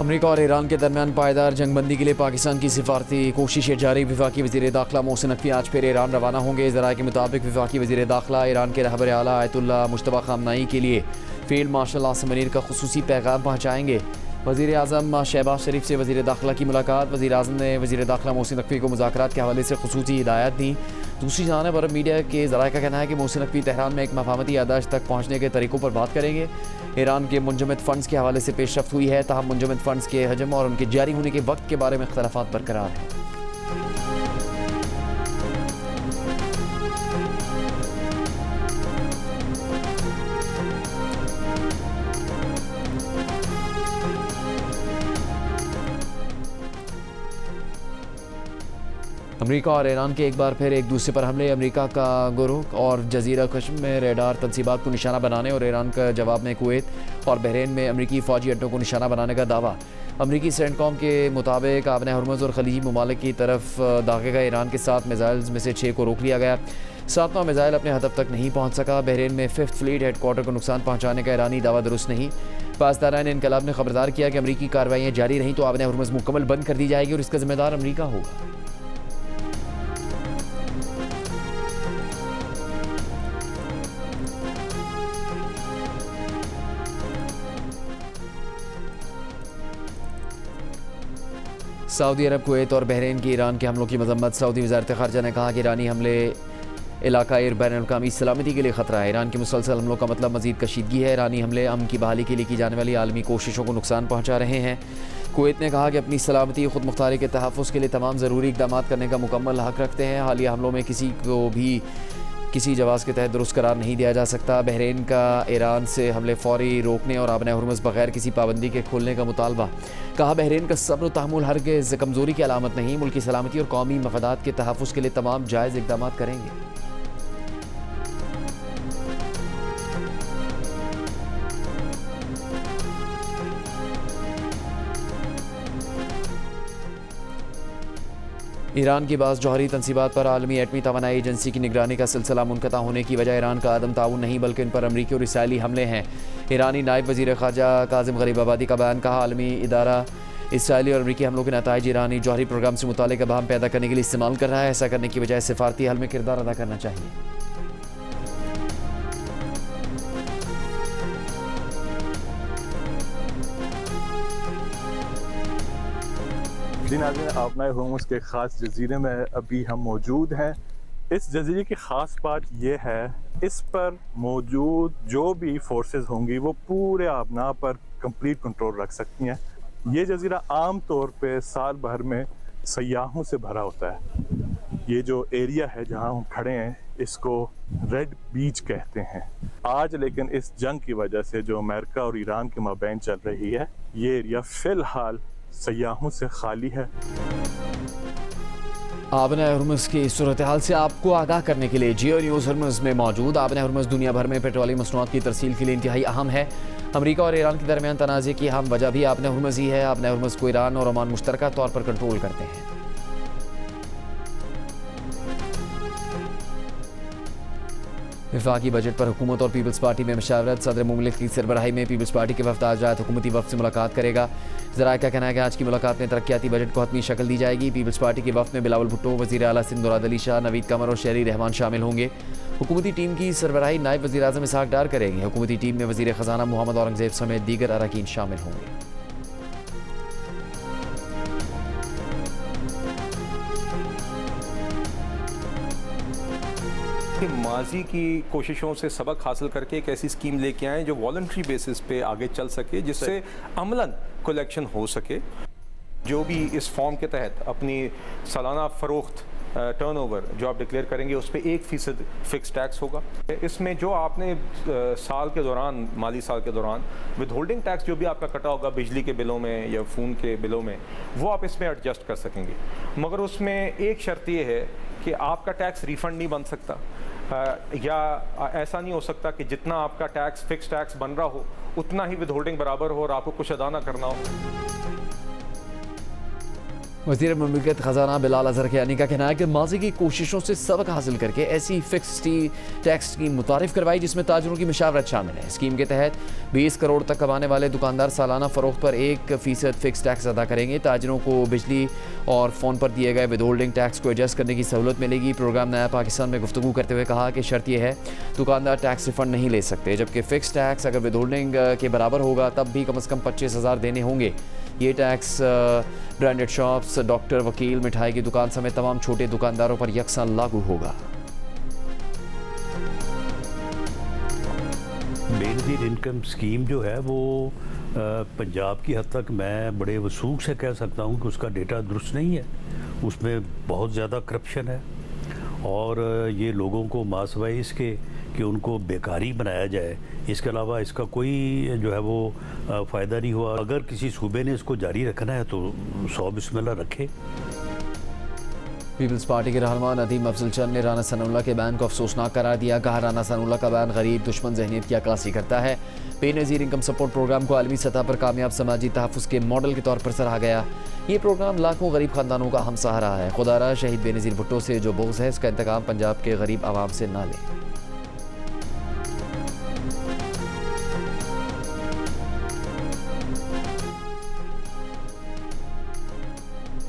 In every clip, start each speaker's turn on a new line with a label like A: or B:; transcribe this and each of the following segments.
A: अमरीका और ईरान के दरमियान पायदार जंगबंदी के लिए पाकिस्तान की सिफारती कोशिशें जारी। वफाकी वज़ीर दाखिला मोहसिन नकवी आज फिर ईरान रवाना होंगे। ज़राए के मुताबिक वफाकी वज़ीर दाखिला ईरान के रहबर आला आयतुल्लाह मुश्तबा खामनाई के लिए फील्ड मार्शल आसिम मुनीर का खुसूसी पैगाम पहुँचाएंगे। वज़ीर आज़म शहबाज शरीफ से वज़ीर दाखिला की मुलाकात। वज़ीर आज़म ने वज़ीर दाखिला मोहसिन नकवी को मुज़ाकरात के हवाले से खुसूसी हिदायत दी। दूसरी जानिब अरब मीडिया के ज़राए का कहना है कि मोहसिन नकवी तेहरान में एक मफाहमती याददाश्त तक पहुँचने के तरीक़ों पर बात करेंगे। ईरान के मुंजमद फ़ंड्स के हवाले से पेशरफ्त हुई है, ताहम मुंजमद फ़ंड्स के हजम और उनके जारी होने के वक्त के बारे में इख्तलाफात बरकरार हैं। अमरीका और ईरान के एक बार फिर एक दूसरे पर हमले। अमरीका का गुरूक और जजीरा कश्मीर में रेडार तनसीबात को निशाना बनाने और ईरान का जवाब में कुवैत और बहरीन में अमरीकी फ़ौजी अड्डों को निशाना बनाने का दावा। अमरीकी सेंटकॉम के मुताबिक आबन हरमुज़ और खलीजी ममालिक की तरफ दागेगा ईरान के 7 मिसाइल्स में से 6 को रोक लिया गया। 7वां मिसाइल अपने हदफ तक नहीं पहुँच सका। बहरीन में 5th फ्लीट हेडक्वार्टर को नुकसान पहुँचाने का ईरानी दावा दुरुस्त नहीं। पासदारान इनकलाब ने खबरदार किया कि अमरीकी कार्रवाइयाँ जारी रहीं तो आबन हरमुज़ मुकम्मल बंद कर दी जाएगी और इसका जिम्मेदार अमरीका होगा। सऊदी अरब, कुवैत और बहरीन की ईरान के हमलों की मजम्मत। सऊदी वज़ारत ख़ारजा ने कहा कि ईरानी हमले इलाकाई बैनुल-अक़वामी सलामती के लिए ख़तरा है। ईरान के मुसलसल हमलों का मतलब मज़ीद कशीदगी है। ईरानी हमले अमन की बहाली के लिए की जाने वाली आलमी कोशिशों को नुकसान पहुँचा रहे हैं। कुवैत ने कहा कि अपनी सलामती खुद मुख्तारी के तहफ़्फ़ुज़ के लिए तमाम ज़रूरी इक़दाम करने का मुकम्मल हक़ रखते हैं। हालिया हमलों में किसी को भी किसी जवाज़ के तहत दुरुस्त करार नहीं दिया जा सकता। बहरीन का ईरान से हमले फ़ौरी रोकने और आबन हरमुज़ बग़ैर किसी पाबंदी के खोलने का मुतालबा। कहा बहरीन का सब्र व तहम्मुल हरगिज़ कमज़ोरी की अलामत नहीं, मुल्क की सलामती और कौमी मफ़ादात के तहफ़्फ़ुज़ के लिए तमाम जायज़ इक़दाम करेंगे। ईरान की बाज़ जौहरी तनसीबात पर आलमी एटमी तवानाई एजेंसी की निगरानी का सिलसिला मुनक़ता होने की वजह ईरान का अदम ताउन नहीं बल्कि इन पर अमरीकी और इसराइली हमले हैं। ईरानी नायब वज़ीर ख़ारजा काज़िम गरीबाबादी का बयान। कहा आलमी इदारा इसराइली और अमरीकी हमलों के नताइज ईरानी जौहरी प्रोग्राम से मुतालिक अभाम पैदा करने के लिए इस्तेमाल कर रहा है। ऐसा करने की बजाय सिफारती हल में किरदार अदा करना चाहिए।
B: नाज़रीन, आबनाए हरमुज़ के ख़ास जजीरे में अभी हम मौजूद हैं। इस जजीरे की ख़ास बात यह है, इस पर मौजूद जो भी फोर्सेस होंगी वो पूरे आबना पर कंप्लीट कंट्रोल रख सकती हैं। ये जजीरा आम तौर पे साल भर में सयाहों से भरा होता है। ये जो एरिया है जहाँ हम खड़े हैं इसको रेड बीच कहते हैं। आज लेकिन इस जंग की वजह से जो अमेरिका और ईरान के माबैन चल रही है, ये एरिया फ़िलहाल सयाहों से खाली है।
A: आबन हरमुज़ की सूरत हाल से आपको आगाह करने के लिए जियो न्यूज़ हरमुज़ में मौजूद। आबन हरमुज़ दुनिया भर में पेट्रोलियम मसनूआत की तरसील के लिए इंतहाई अहम है। अमरीका और ईरान के दरमियान तनाज़े की अहम वजह भी आबन हरमुज़ ही है। आबन हरमुज़ को ईरान और ओमान मुश्तरका तौर पर कंट्रोल करते हैं। वफाकी बजट पर हुकूमत और पीपल्स पार्टी में मशावरत। सदर मुमलिक की सरबराही में पीपल्स पार्टी के वफ़द आज रात हुकूमती वफ़द से मुलाकात करेगा। ज़राए का कहना है कि आज की मुलाकात में तरक्याती बजट को हतमी शक्ल दी जाएगी। पीपल्स पार्टी के वफ़द में बिलावल भुट्टो, वज़ीर आला सिंध मुराद अली शाह, नवीद कमर और शहरी रहमान शामिल होंगे। हुकूमती टीम की सरबराही नायब वज़ीर आज़म इसहाक़ डार करेंगे। हुकूमती टीम में वज़ीर ख़ज़ाना मोहम्मद औरंगज़ेब समेत दीगर अरकान शामिल होंगे।
C: माजी की कोशिशों से सबक हासिल करके एक ऐसी स्कीम लेके आए जो वॉलंटरी बेसिस पे आगे चल सके, जिससे अमलन कलेक्शन हो सके। जो भी इस फॉर्म के तहत अपनी सालाना फ़रोख्त टर्नओवर जो आप डिक्लेयर करेंगे उस पर 1% फ़िक्स टैक्स होगा। इसमें जो आपने साल के दौरान, माली साल के दौरान विद होल्डिंग टैक्स जो भी आपका कटा होगा बिजली के बिलों में या फ़ोन के बिलों में, वो आप इसमें एडजस्ट कर सकेंगे। मगर उसमें एक शर्त ये है कि आपका टैक्स रिफ़ंड नहीं बन सकता, या ऐसा नहीं हो सकता कि जितना आपका टैक्स फ़िक्स टैक्स बन रहा हो उतना ही विद होल्डिंग बराबर हो और आपको कुछ अदा ना करना हो।
A: वज़ीर मुमलिकत ख़जाना बिलाल अज़हर कियानी का कहना है कि माजी की कोशिशों से सबक हासिल करके ऐसी फिक्स टैक्स स्कीम मुतारिफ करवाई जिसमें ताजरों की मशावरत शामिल है। स्कीम के तहत 20 करोड़ तक कमाने वाले दुकानदार सालाना फ़रोख्त पर 1% फिक्स टैक्स अदा करेंगे। ताजरों को बिजली और फ़ोन पर दिए गए विद होल्डिंग टैक्स को एडजस्ट करने की सहूलत मिलेगी। प्रोग्राम नया पाकिस्तान में गुफ्तगू करते हुए कहा कि शर्त यह है दुकानदार टैक्स रिफंड नहीं ले सकते, जबकि फिक्स टैक्स अगर विद होल्डिंग के बराबर होगा तब भी कम से कम 25,000 देने होंगे। ये टैक्स ब्रांडेड शॉप्स, डॉक्टर, वकील, मिठाई की दुकान समेत तमाम छोटे दुकानदारों पर यकसा लागू होगा।
D: बेनज़ीर इनकम स्कीम जो है वो पंजाब की हद तक मैं बड़े वसूख से कह सकता हूँ कि उसका डेटा दुरुस्त नहीं है, उसमें बहुत ज़्यादा करप्शन है और ये लोगों को मासवाई इसके कि उनको बेकारी बनाया जाए, इसके अलावा इसका कोई जो है वो फ़ायदा नहीं हुआ। अगर किसी सूबे ने इसको जारी रखना है तो 100 बिस्मिल्लाह रखे।
A: पीपल्स पार्टी के रहनुमा नदीम अफजल चंद ने राना सनाउल्लाह के बैन को अफसोसनाक करार दिया। कहा राना सनाउल्लाह का बैन गरीब दुश्मन ज़हनियत की अक्कासी करता है। बेनज़ीर इनकम सपोर्ट प्रोग्राम को आलमी सतह पर कामयाब समाजी तहफ़्फ़ुज़ के मॉडल के तौर पर सराहा गया। ये प्रोग्राम लाखों गरीब ख़ानदानों का हमसहारा है। खुदारा शहीद बेनज़ीर भुट्टो से जो बोझ है इसका इंतकाम पंजाब के गरीब आवाम से ना ले।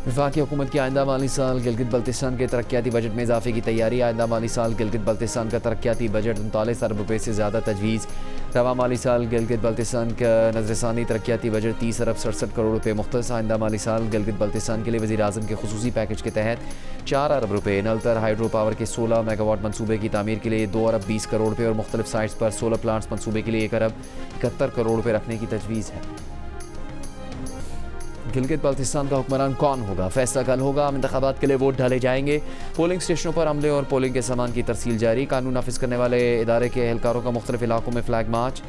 A: वफाकी हुकूमत की आइंदा माली साल गिलगित बल्तिस्तान के तरक्याती बजट में इजाफे की तैयारी। आइंदा माली साल गिलगित बल्तिस्तान का तरक्याती बजट 39 अरब रुपये से ज़्यादा तजवीज़। रवा माली साल गिलगित बल्तिस्तान का नजरसानी तरक्याती बजट 30 अरब 67 करोड़ रुपये मुख्तस। आइंदा माली साल गिलगित बल्तिस्तान के लिए वज़ीर आज़म के खुसूसी पैकेज के तहत 4 अरब रुपये, नलतर हाइड्रो पावर के 16 मेगावाट मनसूबे की तामीर के लिए 2 अरब 20 करोड़ रुपये और मुख्तलिफ साइट्स पर सोलर प्लांट्स मनसूबे के लिए 1 अरब 71 करोड़ रुपये रखने की तजवीज़ है। गिलगित बल्तिस्तान का हुक्मरान कौन होगा, फैसला कल होगा। आम इंतखाबात के लिए वोट डाले जाएंगे। पोलिंग स्टेशनों पर अमले और पोलिंग के सामान की तरसील जारी। कानून नाफिज करने वाले इदारे के एहलकारों का मुख्तलिफ इलाकों में flag march.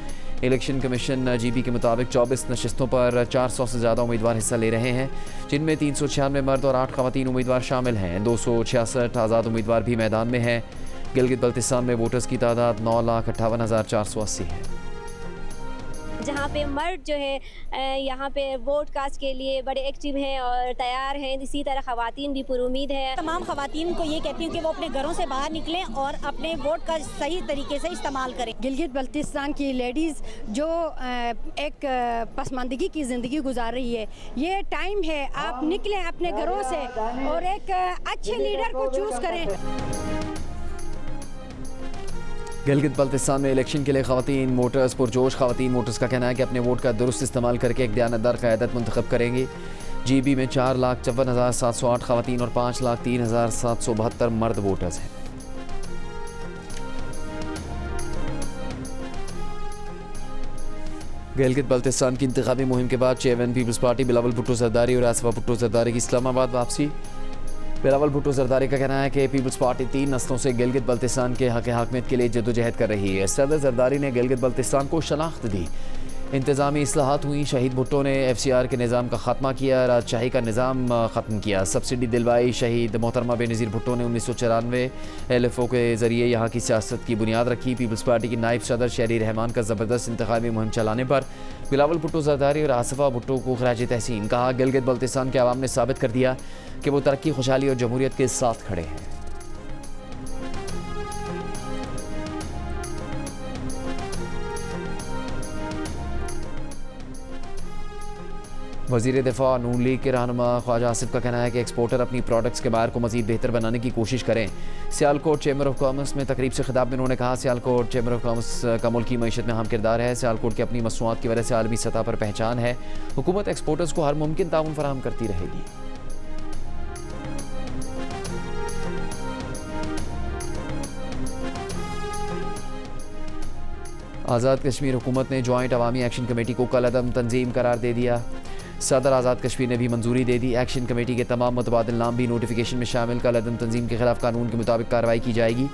A: Election commission GB के मुताबिक 24 नशस्तों पर 400 से ज़्यादा उम्मीदवार हिस्सा ले रहे हैं, जिनमें 396 मर्द और 8 ख़वातीन उम्मीदवार शामिल हैं। 266 आज़ाद उम्मीदवार भी मैदान में हैं। गिलगित बल्तिस्तान में वोटर्स की तादाद 9,58,480 है।
E: जहाँ पे मर्द जो है यहाँ पे वोट कास्ट के लिए बड़े एक्टिव हैं और तैयार हैं, इसी तरह ख़वातीन भी पुरुमीद है।
F: तमाम ख़वातीन को ये कहती हूँ कि वो अपने घरों से बाहर निकलें और अपने वोट का सही तरीके से इस्तेमाल करें। गिलगित बल्तिस्तान की लेडीज़ जो एक पसमानदगी की ज़िंदगी गुजार रही है, ये टाइम है आप निकलें अपने घरों से और एक अच्छे लीडर को चूज़ करें।
A: गिलगित बल्तिस्तान में इलेक्शन के लिए ख़वातीन वोटर्स पुरजोश। ख़वातीन वोटर्स का कहना है कि अपने वोट का दुरुस्त इस्तेमाल करके एक दयानतदार क़यादत मुंतखब करेंगी। GB में 4,54,708 ख़वातीन और 5,03,772 मर्द वोटर्स हैं। गिलगित बल्तिस्तान की इंतखाबी मुहिम के बाद chairman Peoples Party Bilawal Bhutto Zardari और आसिफा भुट्टो जरदारी की इस्लामाबाद वापसी। बिलावल भुट्टो जरदारी का कहना है कि पीपल्स पार्टी 3 नस्लों से गिलगित बल्तिस्तान के हक़ हाकमियत के लिए जद्दोजहद कर रही है। सदर जरदारी ने गिलगित बल्तिस्तान को शनाख्त दी। इंतज़ामी इस्लाहात हुई। शहीद भुट्टो ने FCR के निज़ाम का ख़ात्मा किया, राजशाही का निज़ाम ख़त्म किया, सब्सिडी दिलवाई। शहीद मोहतरमा बेनज़ीर भुट्टो ने 1994 LFO के ज़रिए यहाँ की सियासत की बुनियाद रखी। पीपल्स पार्टी की नायब सदर शहरी रहमान का ज़बरदस्त इंतखाबी मुहिम चलाने पर बिलावल भुट्टो जरदारी और आसिफा भुट्टो को खराज तहसीन। कहा गिलगित बल्तिस्तान के अवाम ने साबित कर दिया कि वो तरक्की, खुशहाली और जमहूरियत के साथ खड़े हैं। वज़ीर दिफा नून लीग के रहनुमा ख्वाजा आसिफ का कहना है कि एक्सपोर्टर अपनी प्रोडक्ट्स के बाहर को मज़ीद बेहतर बनाने की कोशिश करें। सियालकोट चैम्बर ऑफ कॉमर्स में तकरीब से खिताब में उन्होंने कहा सियालकोट चैम्बर ऑफ कॉमर्स का मुल्की मईशत में अहम किरदार है। सियालकोट की अपनी मसनूआत की वजह से आलमी सतह पर पहचान है। हुकूमत एक्सपोर्टर्स को हर मुमकिन ताउन फराहम करती रहेगी। आज़ाद कश्मीर हुकूमत ने जॉइंट अवामी एक्शन कमेटी को कलअदम तंजीम करार दे दिया। सदर आज़ाद कश्मीर ने भी मंजूरी दे दी। एक्शन कमेटी के तमाम मुतबादिल नाम भी नोटिफिकेशन में शामिल। कलअदम तंजीम के खिलाफ कानून के मुताबिक कार्रवाई की जाएगी।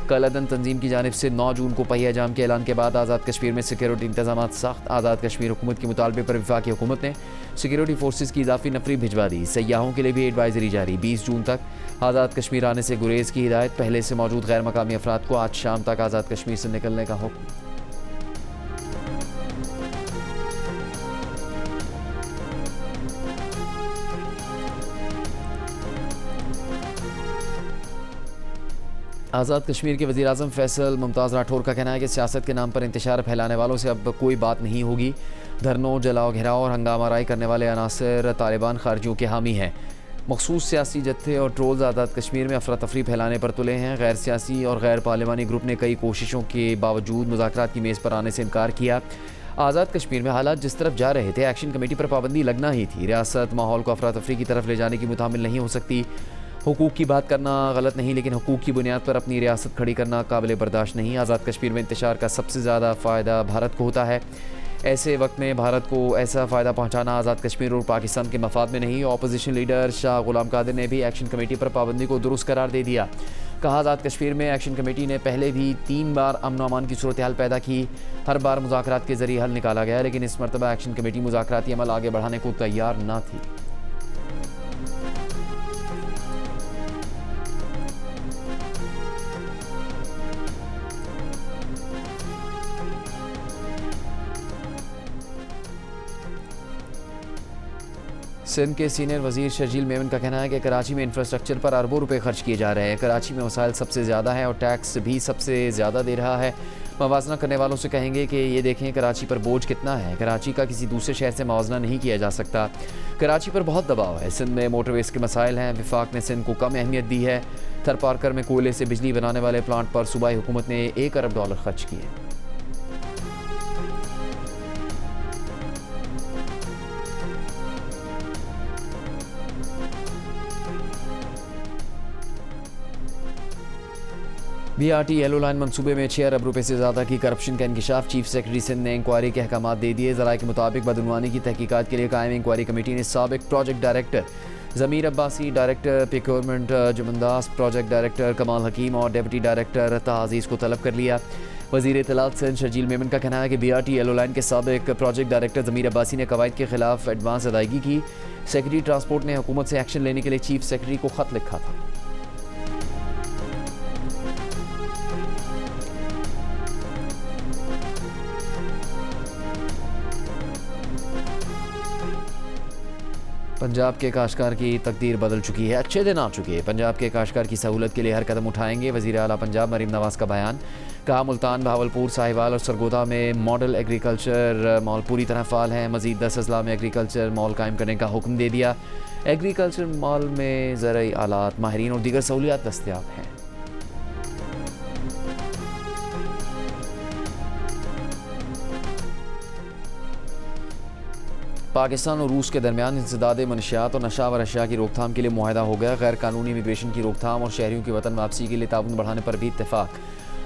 A: कलअदम तंजीम की जानिब से 9 जून को पहिया जाम के ऐलान के बाद आज़ाद कश्मीर में सिक्योरिटी इंतजाम सख्त। आज़ाद कश्मीर हुकूमत के मुतालबे पर वफाकी हुकूमत ने सिक्योरिटी फोर्सेज की इजाफी नफरी भिजवा दी। सयाहों के लिए भी एडवाइजरी जारी। 20 जून तक आज़ाद कश्मीर आने से गुरेज की हिदायत। पहले से मौजूद गैर मकामी अफराद को आज शाम तक आज़ाद कश्मीर से निकलने का हुक्म। आज़ाद कश्मीर के वज़ीर आज़म फैसल मुमताज़ राठौर का कहना है कि सियासत के नाम पर इंतशार फैलाने वालों से अब कोई बात नहीं होगी। धरनों, जलाओ घेराव और हंगामा राई करने वाले अनासर तालिबान खारजियों के हामी हैं। मखसूस सियासी जत्थे और ट्रोल्स आज़ाद कश्मीर में अफरा तफरी फैलाने पर तुले हैं। गैर सियासी और गैर पार्लिमानी ग्रुप ने कई कोशिशों के बावजूद मुज़ाकरात की मेज़ पर आने से इनकार किया। आज़ाद कश्मीर में हालात जिस तरफ जा रहे थे, एक्शन कमेटी पर पाबंदी लगना ही थी। रियासत माहौल को अफरा तफरी की तरफ ले जाने की मुतामिल नहीं हो सकती। हुकूक की बात करना गलत नहीं, लेकिन हुकूक की बुनियाद पर अपनी रियासत खड़ी करना काबिल बर्दाश्त नहीं। आज़ाद कश्मीर में इंतशार का सबसे ज़्यादा फ़ायदा भारत को होता है। ऐसे वक्त में भारत को ऐसा फ़ायदा पहुंचाना आज़ाद कश्मीर और पाकिस्तान के मफाद में नहीं। अपोजिशन लीडर शाह गुलाम कादिर ने भी एक्शन कमेटी पर पाबंदी को दुरुस्त करार दे दिया। कहा, आज़ाद कश्मीर में एक्शन कमेटी ने पहले भी 3 बार अमन अमान की सूरत हाल पैदा की। हर बार मुज़ाकरात के ज़रिए हल निकाला गया, लेकिन इस मरतबा एक्शन कमेटी मुज़ाकराती अमल आगे बढ़ाने को तैयार न थी। सिंध के सीनियर वजीर शर्जील मेमन का कहना है कि कराची में इंफ्रास्ट्रक्चर पर अरबों रुपए खर्च किए जा रहे हैं। कराची में वसाइल सबसे ज़्यादा है और टैक्स भी सबसे ज़्यादा दे रहा है। मवाजना करने वालों से कहेंगे कि ये देखें कराची पर बोझ कितना है। कराची का किसी दूसरे शहर से मवाजना नहीं किया जा सकता। कराची पर बहुत दबाव है। सिंध में मोटरवेज के मसाइल हैं। विफाक ने सिंध को कम अहमियत दी है। थरपारकर में कोयले से बिजली बनाने वाले प्लांट पर सूबाई हुकूमत ने $1 अरब खर्च किए। BRT येलो लाइन मनसूबे में 6 अरब रुपए से ज़्यादा की करप्शन का इंकशाफ। चीफ सेक्रेटरी सिंध ने इंक्वायरी के अहकाम दे दिए। ज़राए के मुताबिक बदनवानी की तहकीकात के लिए कायम इंक्वायरी कमेटी ने साबिक project director Zameer Abbasi, director procurement Jumandas, project director Kamal Hakim और डिप्टी डायरेक्टर ताहा अजीज़ को तलब कर लिया। वज़ीर इत्तलात सिंध शर्जील मेमन का कहना है कि BRT येलो लाइन के साबिक प्रोजेक्ट डायरेक्टर ज़मीर अब्बासी ने कवायद के खिलाफ एडवांस अदायगी की। सेक्रेटरी ट्रांसपोर्ट ने हुकूमत से एक्शन लेने के लिए चीफ सेक्रेटरी को ख़त लिखा था। पंजाब के काश्तकार की तकदीर बदल चुकी है। अच्छे दिन आ चुके हैं। पंजाब के काश्तकार की सहूलत के लिए हर कदम उठाएंगे। वज़ीर आला पंजाब मरीम नवाज़ का बयान। कहा, मुल्तान, बहावलपुर, साहिवाल और सरगोदा में मॉडल एग्रीकल्चर मॉल पूरी तरह फ़ाल हैं। मज़ीद 10 अजला में एग्रीकल्चर मॉल कायम करने का हुक्म दे दिया। एग्रीकल्चर मॉल में ज़रई आलात, माहिरीन और दीगर सहूलियात दस्तियाब हैं। पाकिस्तान और रूस के दरमियान इंसदाद मनशियात और नशावर अशिया की रोकथाम के लिए मुआहदा हो गया। गैर कानूनी इमिग्रेशन की रोकथाम और शहरियों की वतन वापसी के लिए ताउन बढ़ाने पर भी इत्तेफाक।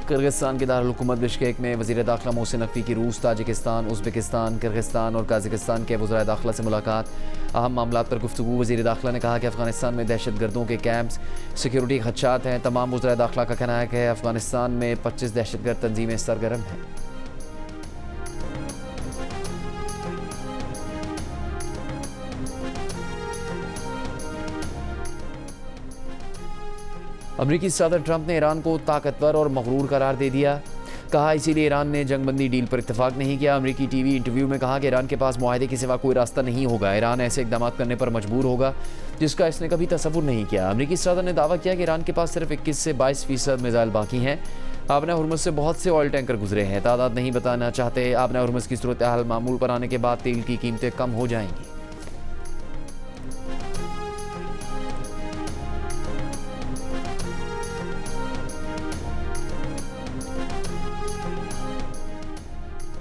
A: किर्गिस्तान के दारुल हुकूमत बिश्केक में वज़ीर दाखिला मोहसिन नकवी की रूस, ताजिकिस्तान, उज़्बेकिस्तान, किर्गिस्तान और काज़ाकिस्तान के वज़राए दाखिला से मुलाकात। अहम मामलात पर गुफ्तगू। वज़ीर दाखिला ने कहा कि अफ़गानिस्तान में दहशतगर्दों के कैंप्स, सिक्योरिटी खदशात हैं। तमाम वज़राए दाखिला का कहना है कि अफ़गानिस्तान में 25 दहशतगर्द तंजीमें सरगर्म हैं। अमरीकी सदर ट्रंप ने ईरान को ताकतवर और मगरूर करार दे दिया। कहा, इसीलिए ईरान ने जंगबंदी डील पर इत्तेफाक नहीं किया। अमरीकी टीवी इंटरव्यू में कहा कि ईरान के पास मुआहदे के सिवा कोई रास्ता नहीं होगा। ईरान ऐसे इकदाम करने पर मजबूर होगा जिसका इसने कभी तसव्वुर नहीं किया। अमरीकी सदर ने दावा किया कि ईरान के पास सिर्फ 21 से 22% मिसाइल बाकी हैं। आपने हुर्मुज़ से बहुत से ऑयल टैंकर गुजरे हैं। तादाद नहीं बताना चाहते। आपने हुर्मुज़ की सूरत हाल मामूल पर आने के बाद तेल की कीमतें कम हो जाएंगी।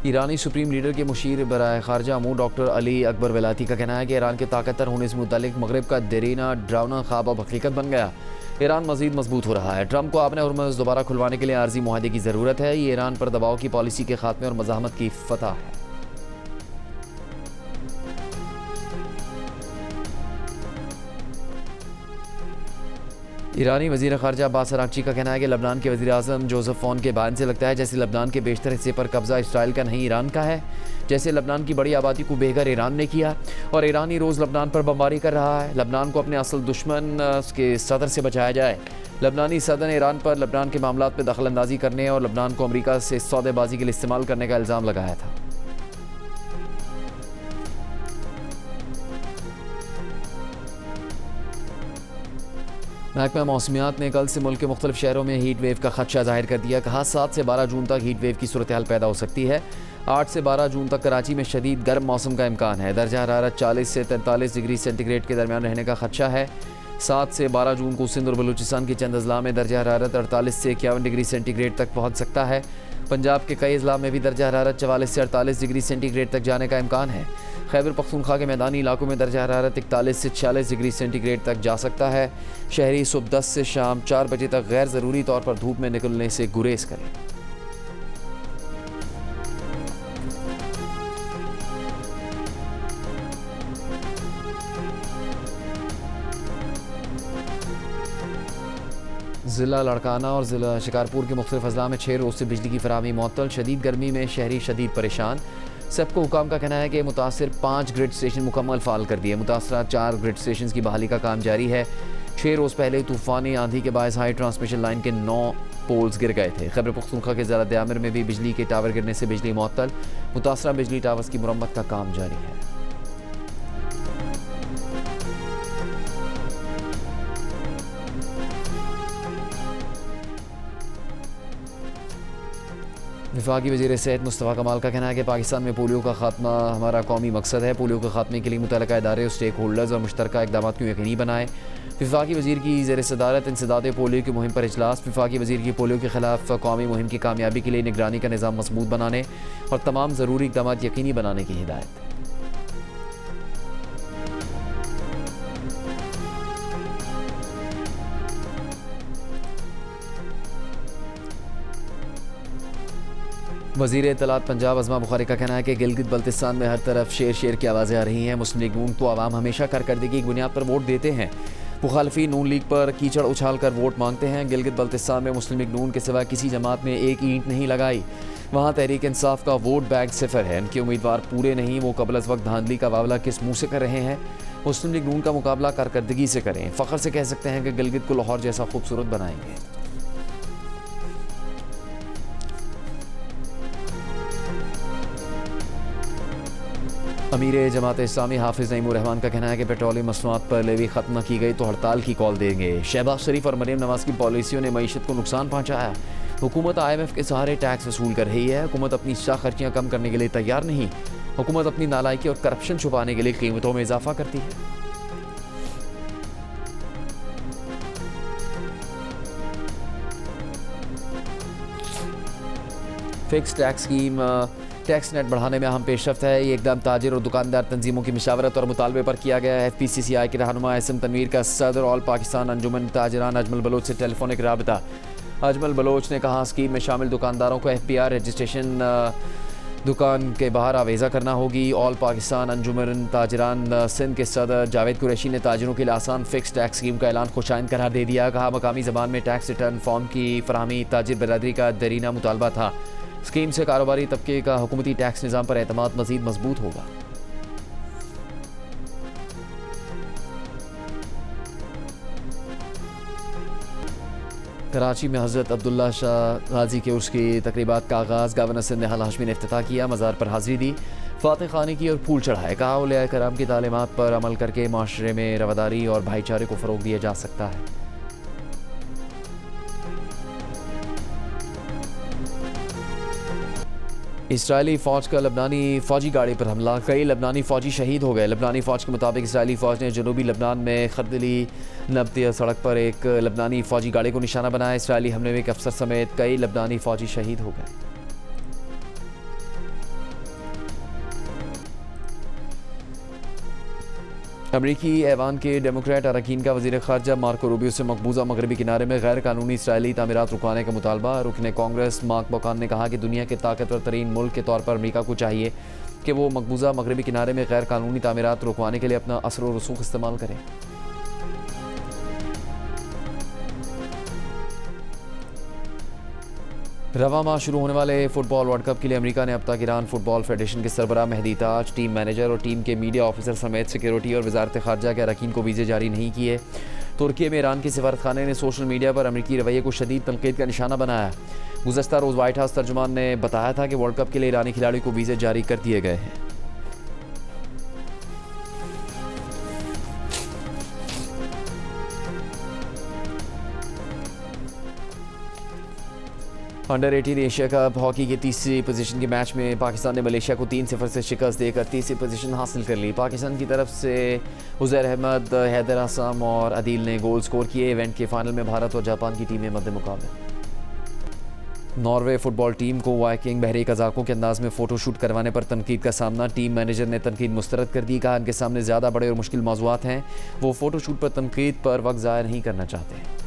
A: ईरानी सुप्रीम लीडर के मुशीर बराए खारजा अमूर डॉक्टर अली अकबर वेलाती का कहना है कि ईरान के ताकतवर होने से मुतालिक मगरब का देरीना डरावना ख्वाब अब हकीकत बन गया। ईरान मजीद मजबूत हो रहा है। ट्रंप को आपने हुर्मुज़ दोबारा खुलवाने के लिए आर्जी मुआहदे की ज़रूरत है। ये ईरान पर दबाव की पॉलिसी के खात्मे और मज़ाहमत की फतह है। ईरानी वज़ीर ख़ारजा अब्बास अराग़ची का कहना है कि लबनान के वज़ीर आज़म जोसेफ फ़ौन के बयान से लगता है जैसे लबनान के बेशतर हिस्से पर कब्ज़ा इसराइल का नहीं ईरान का है। जैसे लबनान की बड़ी आबादी को बेघर ईरान ने किया और ईरान ही रोज़ लबनान पर बमबारी कर रहा है। लबनान को अपने असल दुश्मन के सदर से बचाया जाए। लबनानी सदर ने ईरान पर लबनान के मामलात में दखल अंदाजी करने और लबनान को अमरीका से सौदेबाजी के लिए इस्तेमाल करने का इल्ज़ाम लगाया था। महकमा मौसमियात ने कल से मुल्क के मुख्तलिफ शहरों में हीट वेव का खदशा जाहिर कर दिया। कहा 7 से 12 जून तक हीट वेव की सूरत हाल पैदा हो सकती है। 8 से 12 जून तक कराची में शदीद गर्म मौसम का इम्कान है। दर्जा हरारत 40 से 43 डिग्री सेंटीग्रेड के दरमियान रहने का खदशा है। 7 से 12 जून को सिंध और बलूचिस्तान के चंद अजला में दर्जा हरारत 48 से 51 डिग्री सेंटीग्रेड तक पहुँच सकता है। पंजाब के कई अजला में भी दर्जा हरारत 44 से 48 डिग्री सेंटीग्रेड तक जाने का इम्कान है। खैबर पख्तूनख्वा के मैदानी इलाकों में दर्जा हरारत 41 से 46 डिग्री सेंटीग्रेड तक जा सकता है। शहरी सुबह 10 से शाम 4 बजे तक गैर ज़रूरी तौर पर धूप में निकलने से गुरेज करें। ज़िला लड़काना और ज़िला शिकारपुर के मुख्तलिफ अजला में 6 रोज़ से बिजली की फराहमी मुअत्तल। शदीद गर्मी में शहरी शदीद परेशान। सबको हुकाम का कहना है कि मुतासिर 5 ग्रिड स्टेशन मुकम्मल फ़ाल कर दिए। मुतासरा 4 ग्रिड स्टेशन की बहाली का काम जारी है। 6 रोज़ पहले तूफ़ानी आंधी के बायस हाई ट्रांसमिशन लाइन के 9 पोल्स गिर गए थे। खैबर पख्तूनख्वा के ज़िला दयामिर में भी बिजली के टावर गिरने से बिजली मुअत्तल। मुतासरा बिजली टावर्स की मुरम्मत का काम जारी है। वफाकी वज़ीर सेहत मुस्तफ़ा कमाल का कहना है कि पाकिस्तान में पोलियो का खात्मा हमारा कौमी मकसद है। पोलियो के खात्मे के लिए मुतल्लिका इदारे और स्टेक होल्डर्स और मुश्तरका इक़दाम को यकीनी बनाएं। वफाकी वज़ीर की ज़ेर सदारत इंसदाद पोलियो की मुहिम पर इजलास। वफाकी वज़ीर की पोलियो के खिलाफ कौमी मुहिम की कामयाबी के लिए निगरानी का निज़ाम मज़बूत बनाने और तमाम ज़रूरी इक़दाम यकीनी बनाने की हिदायत। वज़ीर इत्तलात पंजाब अज़मा बुखारी का कहना है कि गिलगित बल्तिस्तान में हर तरफ शेर शेर की आवाज़ें आ रही हैं। मुस्लिम लीग नून को आवाम हमेशा कारकर्दगी की बुनियाद पर वोट देते हैं। मुखालफी नून लीग पर कीचड़ उछाल कर वोट मांगते हैं। गिलगित बल्तिस्तान में मुस्लिम लीग नून के सिवा किसी जमात ने एक ईंट नहीं लगाई। वहाँ तहरीक इंसाफ का वोट बैंक सिफर है। इनके उम्मीदवार पूरे नहीं, वो कबल अज़ वक्त धांधली का वावला किस मुँह से कर रहे हैं। मुस्लिम लीग नून का मुकाबला कारकर्दगी से करें। फ़ख्र से कह सकते हैं कि गिलगित को लाहौर जैसा खूबसूरत बनाएंगे। अमीर जमात इस्लामी हाफिज़ नईमुर रहमान का कहना है कि पेट्रोलियम मसनूआत पर लेवी ख़त्म की गई तो हड़ताल की कॉल देंगे। शहबाज शरीफ और मरीम नवाज़ की पॉलिसियों ने मईशत को नुकसान पहुँचाया। हुकूमत IMF के सहारे टैक्स वसूल कर रही है। हुकूमत अपनी शाह खर्चियाँ कम करने के लिए तैयार नहीं। हुकूमत अपनी नालायकी और करप्शन छुपाने के लिए कीमतों में इजाफा करती है। Fix tax scheme tax net बढ़ाने में अहम पेशरफ्त है। ये एकदम ताजिर और दुकानदार तंजीमों की मशावरत और मुतालबे पर किया गया है। FPCCI के रहनुमा एसएम तनवीर का सदर ऑल पाकिस्तान अंजुमन ताजिरान अजमल बलोच से टेलीफोनिक राबता। अजमल बलोच ने कहा स्कीम में शामिल दुकानदारों को FPR रजिस्ट्रेशन दुकान के बाहर आवेज़ा करना होगी। ऑल पाकिस्तान अंजुमन ताजिरान सिंध के सदर जावेद कुरैशी ने ताजिरों के लिए आसान फिक्स टैक्स स्कीम का ऐलान खुशाइन करार दे दिया। कहा मकामी ज़बान में टैक्स रिटर्न फॉर्म की फराहमी ताजिर बरादरी का दरीना मुतालबा था। स्कीम से कारोबारी तबके का हुकूमती टैक्स निज़ाम पर एतमाद मज़ीद मजबूत होगा। कराची में हज़रत अब्दुल्ला शाह गाजी के उर्स की तकरीबात का आगाज़ गवर्नर सिंध निहाल हाशमी ने इफ्तिताह किया। मज़ार पर हाज़िरी दी, फातिह खानी की और फूल चढ़ाए। कहा औलिया कराम की तालीमात पर अमल करके माशरे में रवादारी और भाईचारे को फ़रोग़ दिया जा सकता है। इसराइली फ़ौज का लबनानी फ़ौजी गाड़ी पर हमला, कई लबनानी फ़ौजी शहीद हो गए। लबनानी फ़ौज के मुताबिक इसराइली फ़ौज ने जनूबी लबनान में खरदली नब्तिया सड़क पर एक लबनानी फ़ौजी गाड़ी को निशाना बनाया। इसराइली हमले में एक अफसर समेत कई लबनानी फ़ौजी शहीद हो गए। अमरीकी ऐवान के डेमोक्रेट अरकान का वज़ीर ख़ारजा मार्को रूबियो से मकबूजा मगरबी किनारे में गैर कानूनी इसराइली तामीरात रुकवाने का मुतालबा। रुकने कांग्रेस मार्क बकान ने कहा कि दुनिया के ताकतवर तरीन मुल्क के तौर पर अमरीका को चाहिए कि वो मकबूजा मगरबी किनारे में गैर कानूनी तामीरात रुकवाने के लिए अपना असर व रसूख इस्तेमाल करें। रवा माह शुरू होने वाले फुटबॉल वर्ल्ड कप के लिए अमेरिका ने अब तक ईरान फुटबॉल फेडरेशन के सरबराह मेहदी ताज, टीम मैनेजर और टीम के मीडिया ऑफिसर समेत सिक्योरिटी और वजारत खारजा के अरकान को वीज़े जारी नहीं किए। तुर्की में ईरान के सफारतखाने ने सोशल मीडिया पर अमरीकी रवैये को शदीद तनकीद का निशाना बनाया। गुज़श्ता रोज़ वाइट हाउस तर्जुमान ने बताया था कि वर्ल्ड कप के लिए ईरानी खिलाड़ियों को वीज़े जारी कर दिए गए हैं। अंडर 18 एशिया कप हॉकी के तीसरी पोजीशन के मैच में पाकिस्तान ने मलेशिया को 3-0 से शिकस्त देकर तीसरी पोजीशन हासिल कर ली। पाकिस्तान की तरफ से उज़ैर अहमद, हैदर आसम और अदील ने गोल स्कोर किए। इवेंट के फाइनल में भारत और जापान की टीमें मद्दे मुकाबले। नॉर्वे फुटबॉल टीम को वाइकिंग बहरे कज़ाकों के अंदाज में फ़ोटोशूट करवाने पर तनकीद का सामना। टीम मैनेजर ने तनकीद मुस्तरद कर दी। कहा इनके सामने ज़्यादा बड़े और मुश्किल मौज़ूआत हैं, वो फ़ोटोशूट पर तनकीद पर वक्त ज़ाया नहीं करना चाहते।